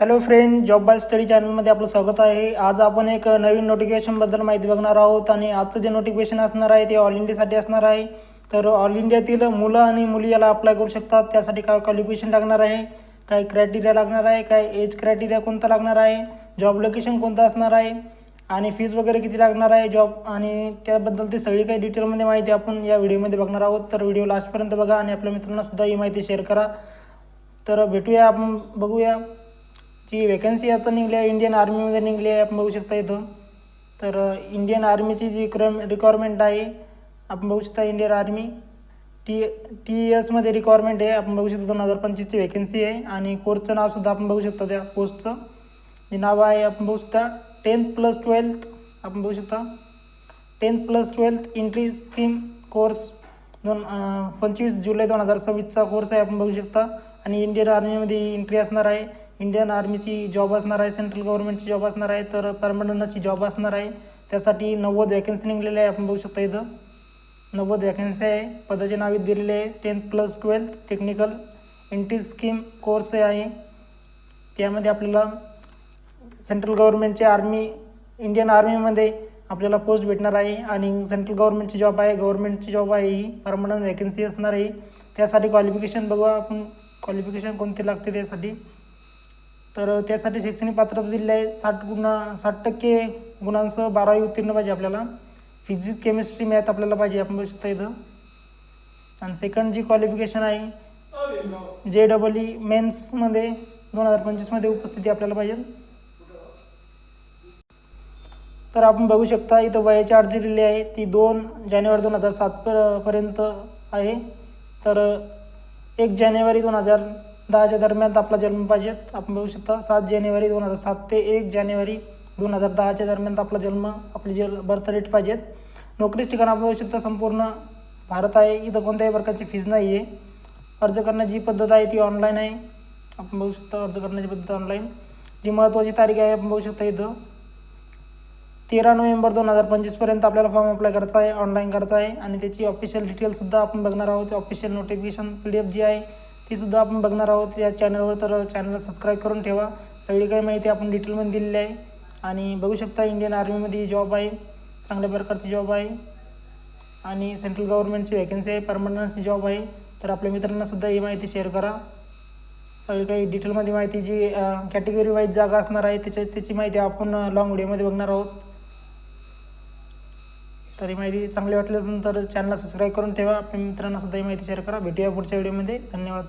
Hello friend, job by study चॅनलमध्ये आपलं स्वागत आहे। आज आपण एक नवीन नोटिफिकेशनबद्दल माहिती बघणार आहोत आणि आजचं जे नोटिफिकेशन असणार आहे ते ऑल इंडियासाठी असणार आहे। तर ऑल इंडियातील मुलं आणि मुली याला अप्लाय करू शकतात। त्यासाठी काय क्वालिफिकेशन लागणार आहे, काय क्रायटेरिया लागणार आहे, काय एज क्रायटेरिया कोणता लागणार आहे, जॉब लोकेशन कोणतं असणार आहे आणि फीस वगैरे किती लागणार आहे जॉब आणि त्याबद्दल ती सगळी काही डिटेलमध्ये माहिती आपण या व्हिडिओमध्ये बघणार आहोत। तर व्हिडिओ लास्टपर्यंत बघा आणि आपल्या मित्रांना सुद्धा ही माहिती शेअर करा। तर भेटूया, आपण बघूया जी वॅकन्सी आता निघली आहे इंडियन आर्मीमध्ये निघली आहे, आपण बघू शकता इथं। तर इंडियन आर्मीची जी रिक्वायरमेंट आहे आपण बघू शकता। इंडियन आर्मी TES मध्ये रिक्वायरमेंट आहे, आपण बघू शकता 2025ची वॅकन्सी आहे आणि कोर्सचं नावसुद्धा आपण बघू शकता। त्या पोस्टचं जे नाव आहे आपण बघू शकता 10th+12th, आपण बघू शकता 10th+12th एंट्री स्कीम कोर्स 25 जुलै 2026चा कोर्स आहे, आपण बघू शकता। आणि इंडियन आर्मीमध्ये एंट्री असणार आहे। इंडियन आर्मीची जॉब असणार आहे, सेंट्रल गव्हर्नमेंटची जॉब असणार आहे, तर परमनंटची जॉब असणार आहे। त्यासाठी 90 वॅकन्सी निघलेले आहे, आपण बघू शकता इथं 90 वॅकन्सी आहे। पदाचे नाव दिलेले आहे 10th+12th technical entry scheme course आहे। त्यामध्ये आपल्याला सेंट्रल गव्हर्नमेंटचे इंडियन आर्मीमध्ये आपल्याला पोस्ट भेटणार आहे आणि सेंट्रल गव्हर्नमेंटची जॉब आहे, गव्हर्नमेंटची जॉब आहे, ही परमनंट वॅकन्सी असणार आहे। त्यासाठी क्वालिफिकेशन बघूया आपण, क्वालिफिकेशन कोणते लागते त्यासाठी। तर त्यासाठी शैक्षणिक पात्रता दिली आहे 60% गुणांसह 12वी उत्तीर्ण पाहिजे आपल्याला। फिजिक्स, केमिस्ट्री, मॅथ आपल्याला पाहिजे, आपण बघू शकता इथं। आणि सेकंड जी क्वालिफिकेशन आहे JEE मेन्समध्ये 2025मध्ये उपस्थिती आपल्याला पाहिजे। तर आपण बघू शकता इथं वयाची अट दिलेली आहे ती 2 जानेवारी 2007 पर्यंत आहे। तर 1 जानेवारी 2010च्या दरम्यान आपला जन्म पाहिजेत, आपण बघू शकता। 7 जानेवारी 2007 ते 1 जानेवारी 2010च्या दरम्यान आपला जन्म, आपली बर्थ रेट पाहिजेत। नोकरीच ठिकाण आपण बघू शकता संपूर्ण भारत आहे, इथं कोणत्याही प्रकारची फीज नाही आहे। अर्ज करण्याची पद्धत आहे ती ऑनलाईन आहे, आपण बघू शकता। अर्ज करण्याची पद्धत ऑनलाईन। जी महत्त्वाची तारीख आहे आपण बघू शकता इथं 13 नोव्हेंबर 2025 पर्यंत आपल्याला फॉर्म अप्लाय करायचा आहे, ऑनलाईन करायचा आहे। आणि त्याची ऑफिशियल डिटेल्ससुद्धा आपण बघणार आहोत। ऑफिशियल नोटिफिकेशन PDF जी आहे ती सुद्धा आपण बघणार आहोत या चॅनलवर। तर चॅनलला सबस्क्राईब करून ठेवा, सगळी काही माहिती आपण डिटेलमध्ये दिलेली आहे। आणि बघू शकता इंडियन आर्मीमध्ये जॉब आहे, चांगल्या प्रकारची जॉब आहे आणि सेंट्रल गव्हर्नमेंटची वॅकन्सी आहे, परमनंटची जॉब आहे। तर आपल्या मित्रांना सुद्धा ही माहिती शेअर करा। सगळी काही डिटेलमध्ये माहिती जी कॅटेगरी वाईज जागा असणार आहे त्याची माहिती आपण लॉंग व्हिडिओमध्ये बघणार आहोत। तर ही माहिती चांगली वाटल्यानंतर चॅनलला सबस्क्राईब करून ठेवा, आपल्या मित्रांना सुद्धा ही माहिती शेअर करा। भेटूया पुढच्या व्हिडिओमध्ये, धन्यवाद।